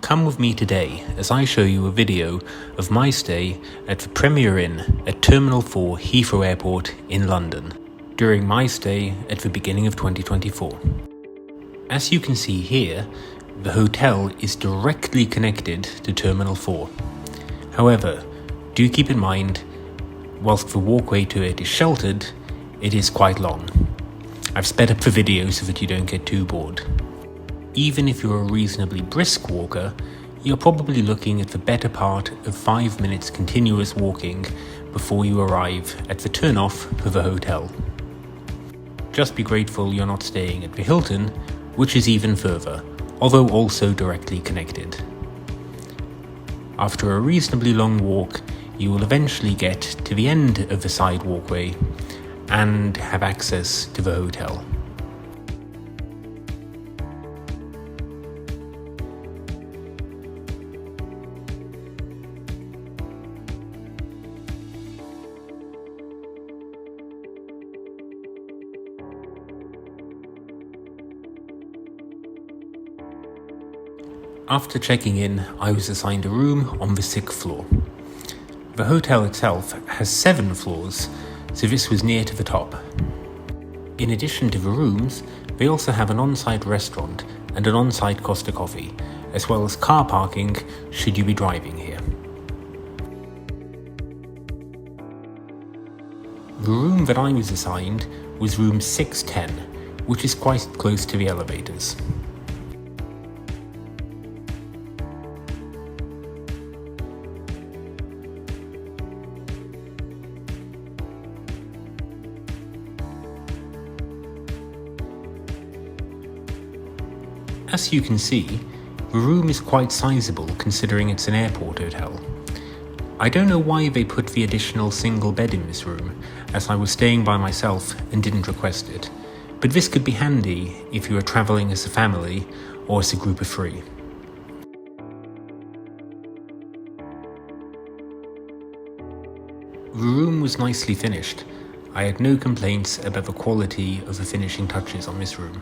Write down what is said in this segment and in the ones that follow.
Come with me today as I show you a video of my stay at the premierinn at Terminal 4 Heathrow Airport in London during my stay at the beginning of 2024. As you can see here, the hotel is directly connected to Terminal 4. However, do keep in mind, whilst the walkway to it is sheltered, it is quite long. I've sped up the video so that you don't get too bored. Even if you're a reasonably brisk walker, you're probably looking at the better part of 5 minutes continuous walking before you arrive at the turn-off for the hotel. Just be grateful you're not staying at the Hilton, which is even further, although also directly connected. After a reasonably long walk, you will eventually get to the end of the side walkway and have access to the hotel. After checking in, I was assigned a room on the 6th floor. The hotel itself has 7 floors, so this was near to the top. In addition to the rooms, they also have an on-site restaurant and an on-site Costa Coffee, as well as car parking should you be driving here. The room that I was assigned was room 610, which is quite close to the elevators. As you can see, the room is quite sizable considering it's an airport hotel. I don't know why they put the additional single bed in this room, as I was staying by myself and didn't request it, but this could be handy if you are travelling as a family or as a group of 3. The room was nicely finished. I had no complaints about the quality of the finishing touches on this room.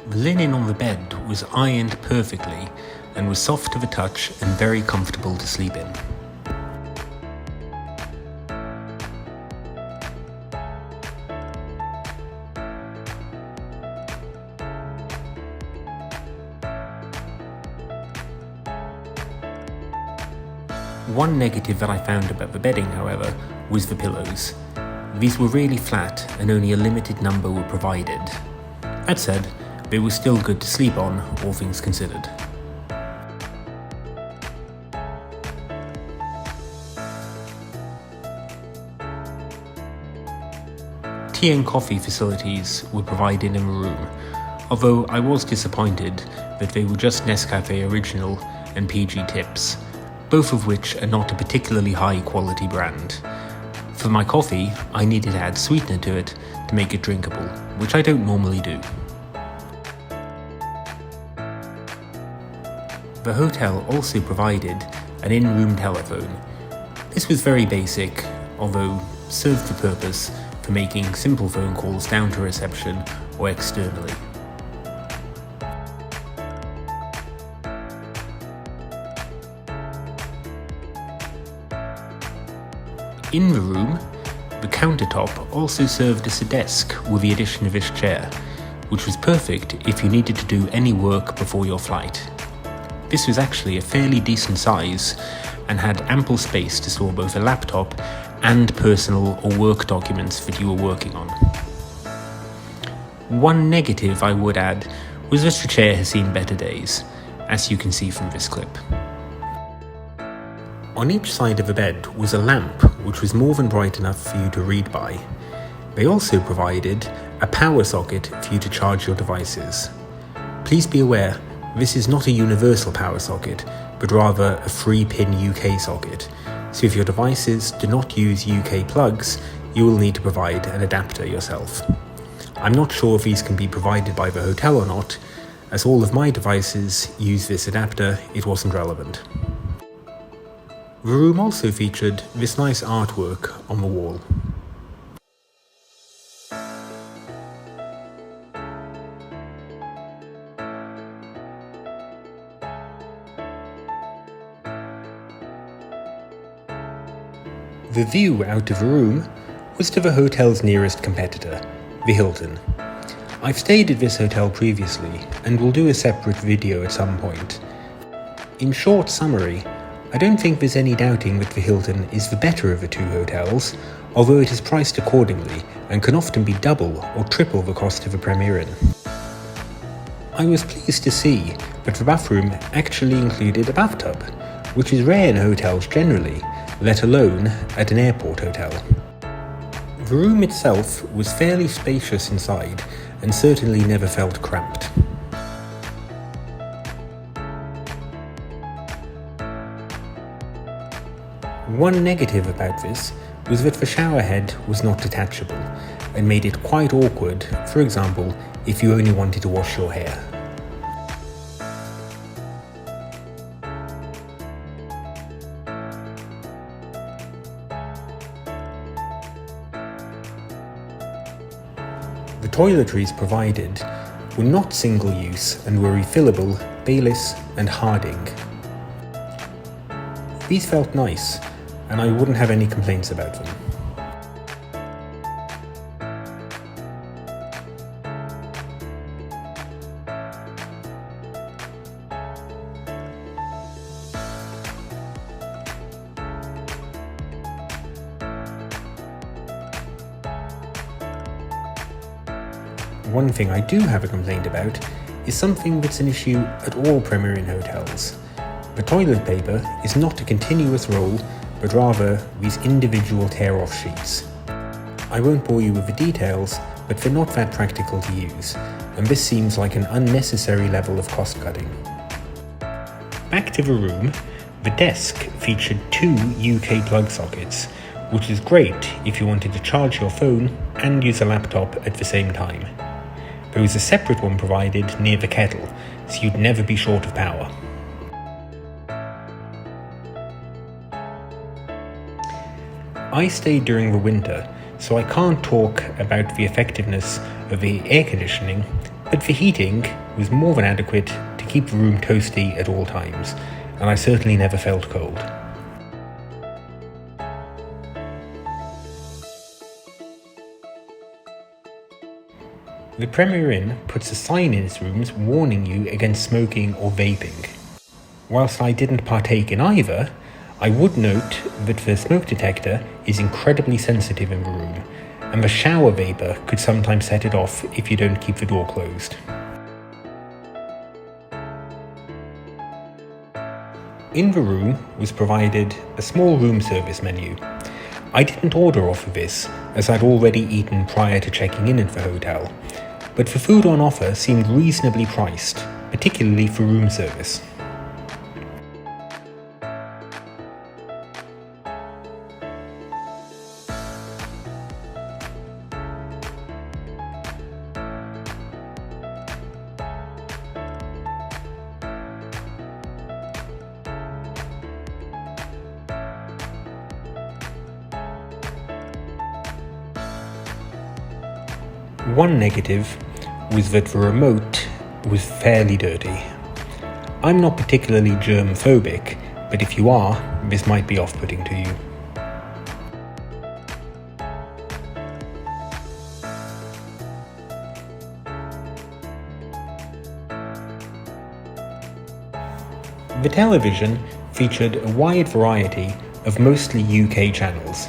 The linen on the bed was ironed perfectly and was soft to the touch and very comfortable to sleep in. One negative that I found about the bedding, however, was the pillows. These were really flat and only a limited number were provided. That said, they were still good to sleep on, all things considered. Tea and coffee facilities were provided in the room, although I was disappointed that they were just Nescafe Original and PG Tips, both of which are not a particularly high quality brand. For my coffee, I needed to add sweetener to it to make it drinkable, which I don't normally do. The hotel also provided an in-room telephone. This was very basic, although served the purpose for making simple phone calls down to reception or externally. In the room, the countertop also served as a desk with the addition of this chair, which was perfect if you needed to do any work before your flight. This was actually a fairly decent size and had ample space to store both a laptop and personal or work documents that you were working on. One negative I would add was that the chair has seen better days, as you can see from this clip. On each side of the bed was a lamp which was more than bright enough for you to read by. They also provided a power socket for you to charge your devices. Please be aware, this is not a universal power socket, but rather a 3-pin UK socket, so if your devices do not use UK plugs, you will need to provide an adapter yourself. I'm not sure if these can be provided by the hotel or not. As all of my devices use this adapter, it wasn't relevant. The room also featured this nice artwork on the wall. The view out of the room was to the hotel's nearest competitor, the Hilton. I've stayed at this hotel previously and will do a separate video at some point. In short summary, I don't think there's any doubting that the Hilton is the better of the two hotels, although it is priced accordingly and can often be double or triple the cost of a premierinn. I was pleased to see that the bathroom actually included a bathtub, which is rare in hotels generally, let alone at an airport hotel. The room itself was fairly spacious inside and certainly never felt cramped. One negative about this was that the shower head was not detachable and made it quite awkward, for example, if you only wanted to wash your hair. The toiletries provided were not single-use and were refillable Bayliss and Harding. These felt nice, and I wouldn't have any complaints about them. One thing I do have a complaint about is something that's an issue at all premierinn hotels. The toilet paper is not a continuous roll, but rather these individual tear-off sheets. I won't bore you with the details, but they're not that practical to use, and this seems like an unnecessary level of cost cutting. Back to the room, the desk featured 2 UK plug sockets, which is great if you wanted to charge your phone and use a laptop at the same time. There was a separate one provided near the kettle, so you'd never be short of power. I stayed during the winter, so I can't talk about the effectiveness of the air conditioning, but the heating was more than adequate to keep the room toasty at all times, and I certainly never felt cold. The premierinn puts a sign in its rooms warning you against smoking or vaping. Whilst I didn't partake in either, I would note that the smoke detector is incredibly sensitive in the room, and the shower vapour could sometimes set it off if you don't keep the door closed. In the room was provided a small room service menu. I didn't order off of this, as I'd already eaten prior to checking in at the hotel, but the food on offer seemed reasonably priced, particularly for room service. One negative was that the remote was fairly dirty. I'm not particularly germ-phobic, but if you are, this might be off-putting to you. The television featured a wide variety of mostly UK channels,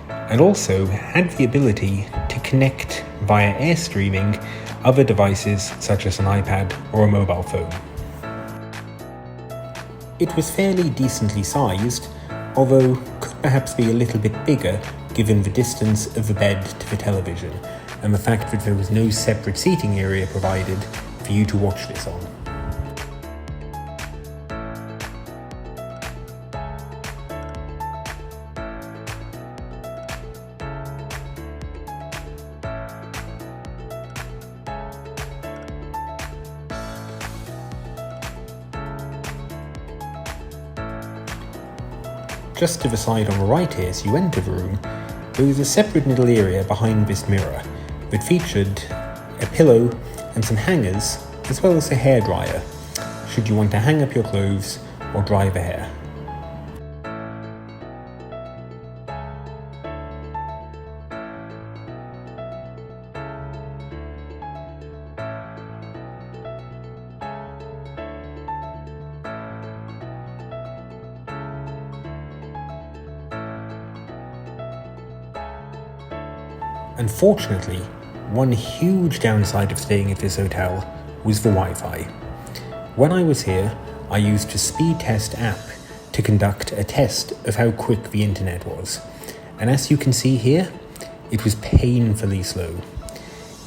and also had the ability to connect via air streaming other devices such as an iPad or a mobile phone. It was fairly decently sized, although could perhaps be a little bit bigger given the distance of the bed to the television and the fact that there was no separate seating area provided for for you to watch this on. Just to the side on the right here, as you enter the room, there was a separate middle area behind this mirror that featured a pillow and some hangers, as well as a hairdryer, should you want to hang up your clothes or dry the hair. Unfortunately, one huge downside of staying at this hotel was the Wi-Fi. When I was here, I used a speed test app to conduct a test of how quick the internet was. And as you can see here, it was painfully slow.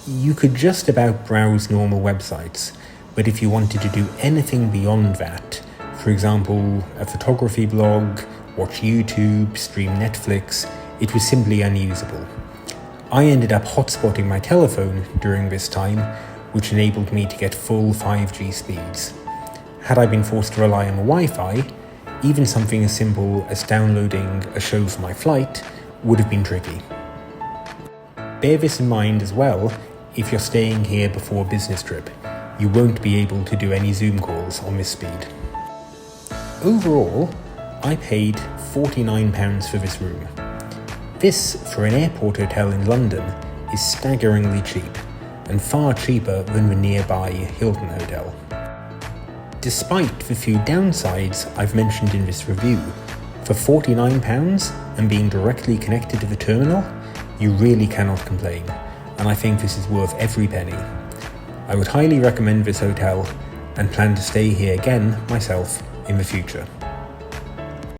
You could just about browse normal websites, but if you wanted to do anything beyond that, for example, a photography blog, watch YouTube, stream Netflix, it was simply unusable. I ended up hotspotting my telephone during this time, which enabled me to get full 5G speeds. Had I been forced to rely on the Wi-Fi, even something as simple as downloading a show for my flight would have been tricky. Bear this in mind as well if you're staying here before a business trip. You won't be able to do any Zoom calls on this speed. Overall, I paid £49 for this room. This, for an airport hotel in London, is staggeringly cheap, and far cheaper than the nearby Hilton Hotel. Despite the few downsides I've mentioned in this review, for £49 and being directly connected to the terminal, you really cannot complain, and I think this is worth every penny. I would highly recommend this hotel and plan to stay here again myself in the future.